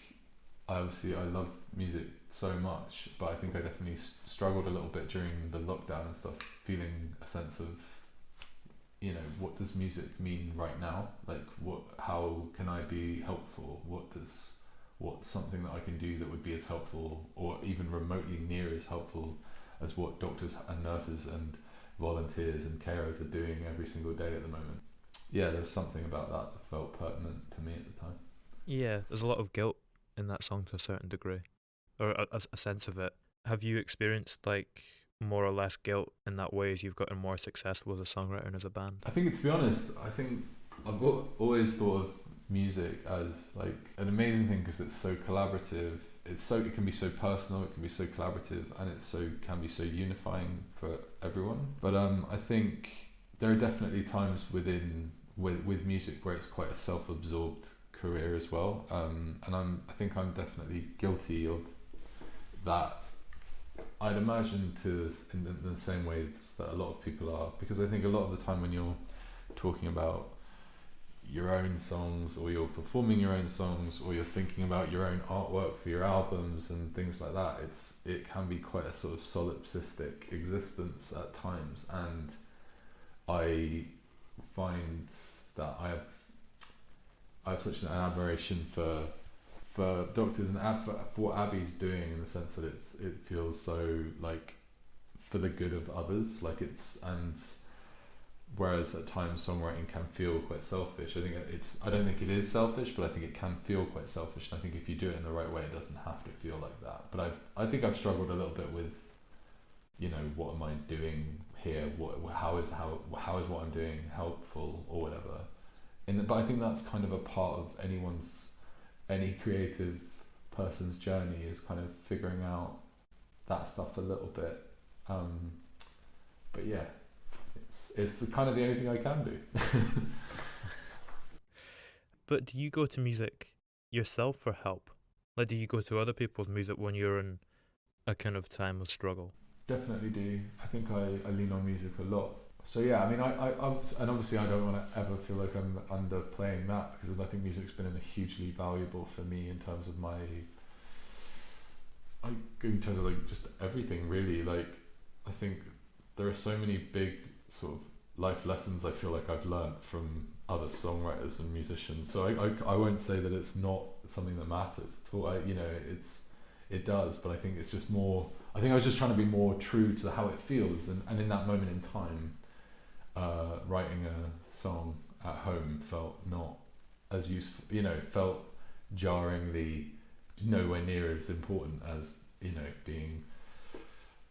I love music so much, but I think I definitely struggled a little bit during the lockdown and stuff, feeling a sense of, what does music mean right now? Like how can I be helpful? What's something that I can do that would be as helpful or even remotely near as helpful as what doctors and nurses and volunteers and carers are doing every single day at the moment. Yeah, there's something about that felt pertinent to me at the time. Yeah, there's a lot of guilt in that song to a certain degree, or a sense of it. Have you experienced like more or less guilt in that way as you've gotten more successful as a songwriter and as a band? I think, to be honest, I've always thought of music as like an amazing thing because it's so collaborative. It can be so personal, it can be so collaborative, and can be so unifying for everyone. But I think there are definitely times with music where it's quite a self-absorbed career as well, and I think I'm definitely guilty of that. I'd imagine in the same way that a lot of people are, because I think a lot of the time when you're talking about your own songs, or you're performing your own songs, or you're thinking about your own artwork for your albums and things like that, it can be quite a sort of solipsistic existence at times, and I find that I have such an admiration for doctors and for what Abby's doing, in the sense that it feels so like for the good of others, like and whereas at times songwriting can feel quite selfish. I don't think it is selfish, but I think it can feel quite selfish, and I think if you do it in the right way, it doesn't have to feel like that. But I think I've struggled a little bit with, what am I doing here? How is what I'm doing helpful or whatever? But I think that's kind of a part of any creative person's journey, is kind of figuring out that stuff a little bit. But yeah, it's the kind of the only thing I can do. But do you go to music yourself for help? Like, do you go to other people's music when you're in a kind of time of struggle? Definitely do. I think I lean on music a lot. So yeah, I mean, I and obviously I don't want to ever feel like I'm underplaying that, because I think music's been hugely valuable for me in terms of like just everything really. Like, I think there are so many big sort of life lessons I feel like I've learned from other songwriters and musicians. So I won't say that it's not something that matters at all. It does, but I think it's just more. I think I was just trying to be more true to how it feels, and in that moment in time, writing a song at home felt not as useful. Felt jarringly nowhere near as important as being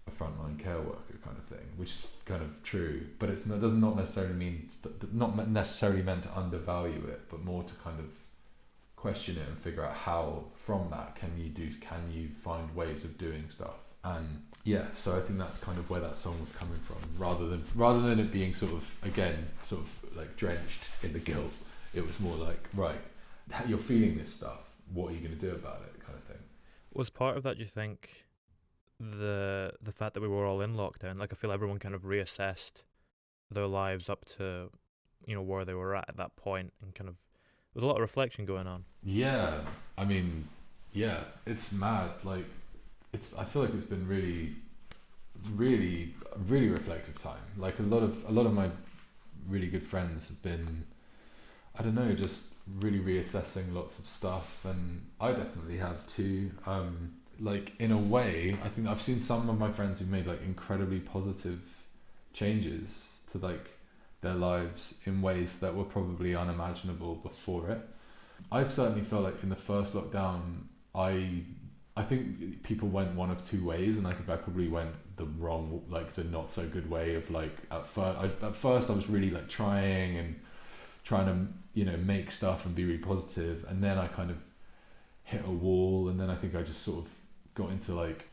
a frontline care worker kind of thing, which is kind of true, but it does not necessarily not necessarily meant to undervalue it, but more to kind of question it and figure out how from that can you find ways of doing stuff. And yeah, so I think that's kind of where that song was coming from, rather than it being sort of like drenched in the guilt. It was more like, right, you're feeling this stuff, what are you going to do about it, kind of thing. Was part of that, do you think, the fact that we were all in lockdown? Like, I feel everyone kind of reassessed their lives up to where they were at that point, and kind of there was a lot of reflection going on. Yeah, I mean, yeah, it's mad. Like, I feel like it's been really, really, really reflective time. Like a lot of my really good friends have been, I don't know, just really reassessing lots of stuff, and I definitely have too. Like, in a way, I think I've seen some of my friends who've made like incredibly positive changes to like their lives in ways that were probably unimaginable before it. I've certainly felt like in the first lockdown, I think people went one of two ways, and I think I probably went the not so good way of like, at first I was really like trying to make stuff and be really positive, and then I kind of hit a wall, and then I think I just sort of got into like,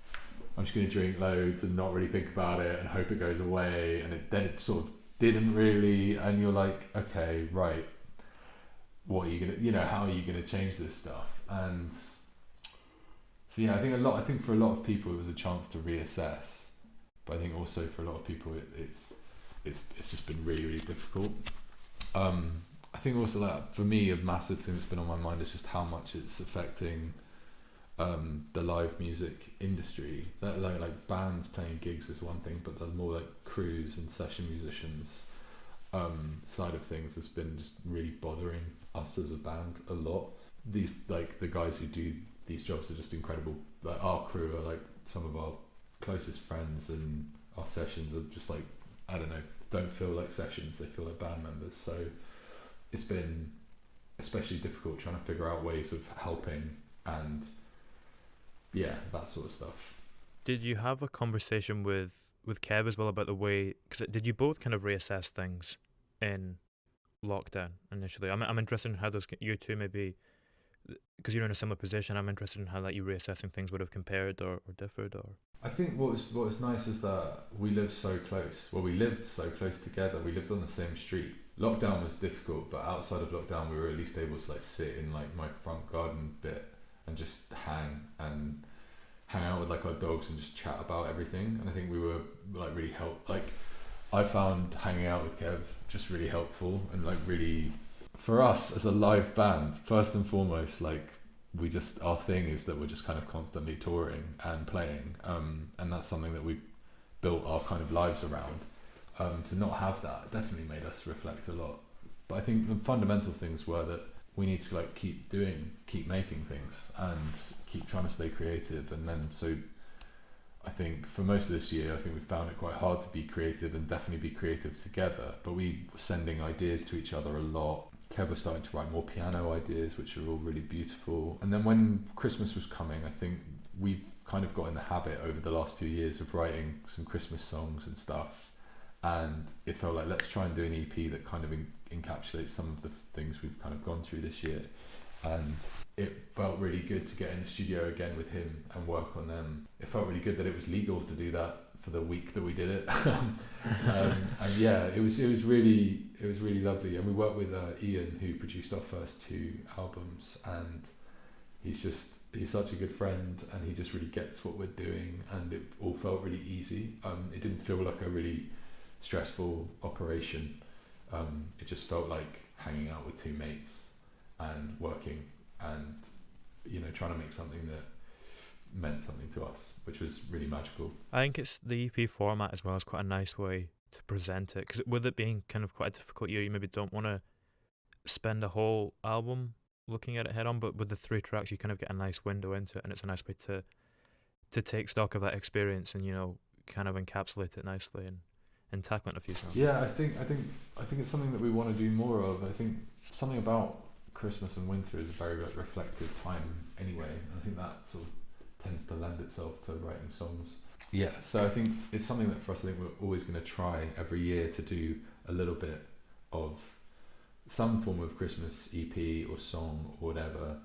I'm just going to drink loads and not really think about it and hope it goes away, and then it sort of didn't really, and you're like, okay, right, what are you gonna, how are you gonna change this stuff? And so yeah, I think for a lot of people it was a chance to reassess, but I think also for a lot of people it's just been really, really difficult. I think also that for me, a massive thing that's been on my mind is just how much it's affecting the live music industry. That like bands playing gigs is one thing, but the more like crews and session musicians side of things has been just really bothering us as a band a lot. These like the guys who do these jobs are just incredible. Like, our crew are like some of our closest friends, and our sessions are just like, I don't know, don't feel like sessions, they feel like band members. So it's been especially difficult trying to figure out ways of helping, and yeah, that sort of stuff. Did you have a conversation with Kev as well about the way? Because did you both kind of reassess things in lockdown initially? I'm interested in how those you two maybe, because you're in a similar position. I'm interested in how that you reassessing things would have compared or differed. Or I think what was nice is that we lived so close. Well, we lived so close together. We lived on the same street. Lockdown was difficult, but outside of lockdown, we were at least able to like sit in like my front garden bit and just hang out with like our dogs and just chat about everything. And I think we were like really I found hanging out with Kev just really helpful, and like really, for us as a live band, first and foremost, like our thing is that we're just kind of constantly touring and playing, and that's something that we built our kind of lives around. To not have that definitely made us reflect a lot. But I think the fundamental things were that we need to like keep making things and keep trying to stay creative. And then so I think for most of this year, I think we found it quite hard to be creative and definitely be creative together. But we were sending ideas to each other a lot. Kev was starting to write more piano ideas, which are all really beautiful. And then when Christmas was coming, I think we've kind of got in the habit over the last few years of writing some Christmas songs and stuff. And it felt like, let's try and do an EP that kind of encapsulates some of the things we've kind of gone through this year. And it felt really good to get in the studio again with him and work on them. It felt really good that it was legal to do that for the week that we did it. And yeah, it was really lovely. And we worked with Ian, who produced our first 2 albums, and he's such a good friend, and he just really gets what we're doing, and it all felt really easy. It didn't feel like a really stressful operation. It just felt like hanging out with 2 mates and working and, you know, trying to make something that meant something to us, which was really magical. I think it's the EP format as well is quite a nice way to present it, because with it being kind of quite a difficult year, you maybe don't want to spend a whole album looking at it head on, but with the 3 tracks you kind of get a nice window into it, and it's a nice way to take stock of that experience and, you know, kind of encapsulate it nicely and tackle it in a few songs. Yeah, I think it's something that we want to do more of. I think something about Christmas and winter is a very reflective time anyway, and I think that sort of tends to lend itself to writing songs. Yeah, so I think it's something that for us, I think we're always going to try every year to do a little bit of some form of Christmas EP or song or whatever.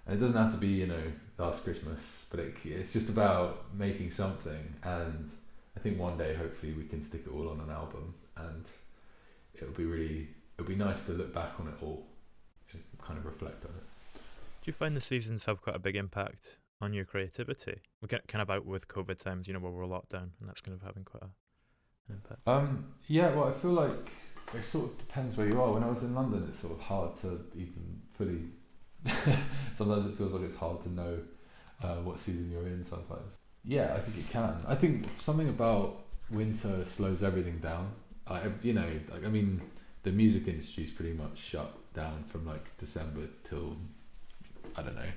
And it doesn't have to be, you know, Last Christmas, but it's just about making something. And I think one day, hopefully, we can stick it all on an album, and it'll be nice to look back on it all and kind of reflect on it. Do you find the seasons have quite a big impact on your creativity? We get kind of out with COVID times, you know, where we're locked down, and that's kind of having quite an impact. Yeah, well, I feel like it sort of depends where you are. When I was in London, it's sort of hard to even fully. Sometimes it feels like it's hard to know what season you're in. Sometimes, yeah, I think it can. I think something about winter slows everything down. I mean, the music industry is pretty much shut down from like December till, I don't know,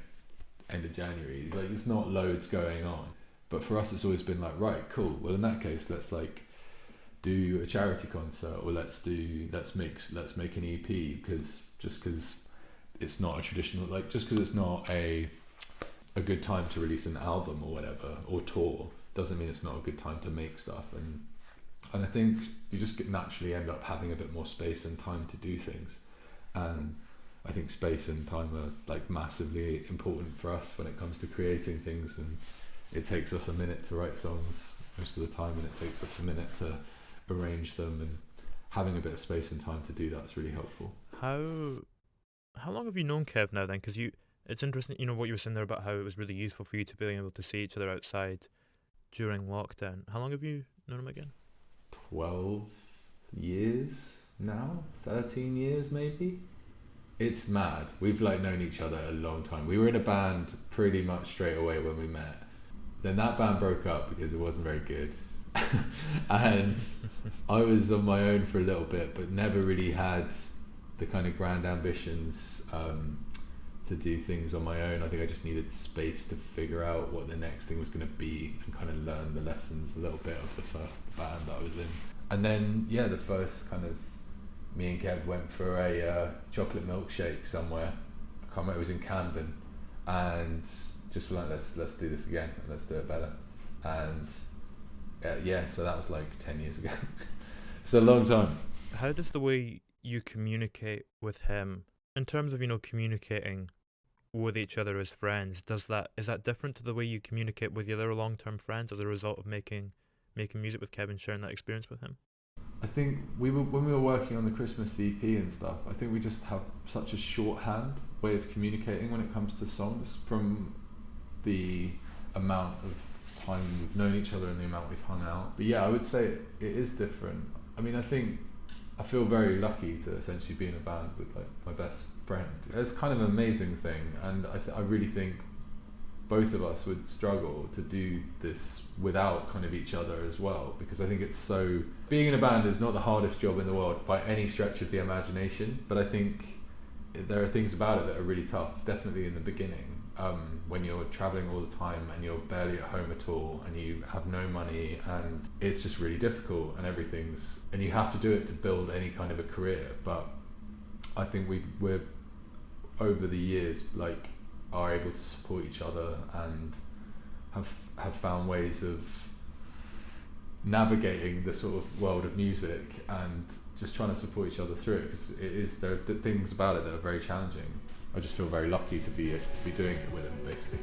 end of January. Like, there's not loads going on. But for us, it's always been like, right, cool. Well, in that case, let's like do a charity concert, or let's make an EP, because it's not a traditional, like, just because it's not a good time to release an album or whatever, or tour, doesn't mean it's not a good time to make stuff. And I think you just naturally end up having a bit more space and time to do things. And I think space and time are like massively important for us when it comes to creating things. And it takes us a minute to write songs most of the time, and it takes us a minute to arrange them, and having a bit of space and time to do that's really helpful. How long have you known Kev now then? Because it's interesting, you know, what you were saying there about how it was really useful for you to be able to see each other outside during lockdown. How long have you known him again? 12 years now, 13 years maybe. It's mad. We've like known each other a long time. We were in a band pretty much straight away when we met. Then that band broke up because it wasn't very good. And I was on my own for a little bit, but never really had the kind of grand ambitions to do things on my own. I think I just needed space to figure out what the next thing was going to be, and kind of learn the lessons a little bit of the first band that I was in. And then, yeah, the first kind of, me and Kev went for a chocolate milkshake somewhere. I can't remember, it was in Camden, and just like, let's do this again, and let's do it better. And yeah, so that was like 10 years ago. It's a long time. How does the way you communicate with him, in terms of, you know, communicating with each other as friends, is that different to the way you communicate with your other long-term friends as a result of making music with Kevin, sharing that experience with him? I think when we were working on the Christmas EP and stuff, I think we just have such a shorthand way of communicating when it comes to songs, from the amount of time we've known each other and the amount we've hung out. But yeah, I would say it is different. I mean, I feel very lucky to essentially be in a band with like my best friend. It's kind of an amazing thing, and I really think both of us would struggle to do this without kind of each other as well, because I think being in a band is not the hardest job in the world by any stretch of the imagination, but I think there are things about it that are really tough, definitely in the beginning. when you're traveling all the time and you're barely at home at all and you have no money and it's just really difficult and and you have to do it to build any kind of a career. But I think we're over the years like are able to support each other and have found ways of navigating the sort of world of music and just trying to support each other through it, because there are things about it that are very challenging. I just feel very lucky to be doing it with him, basically.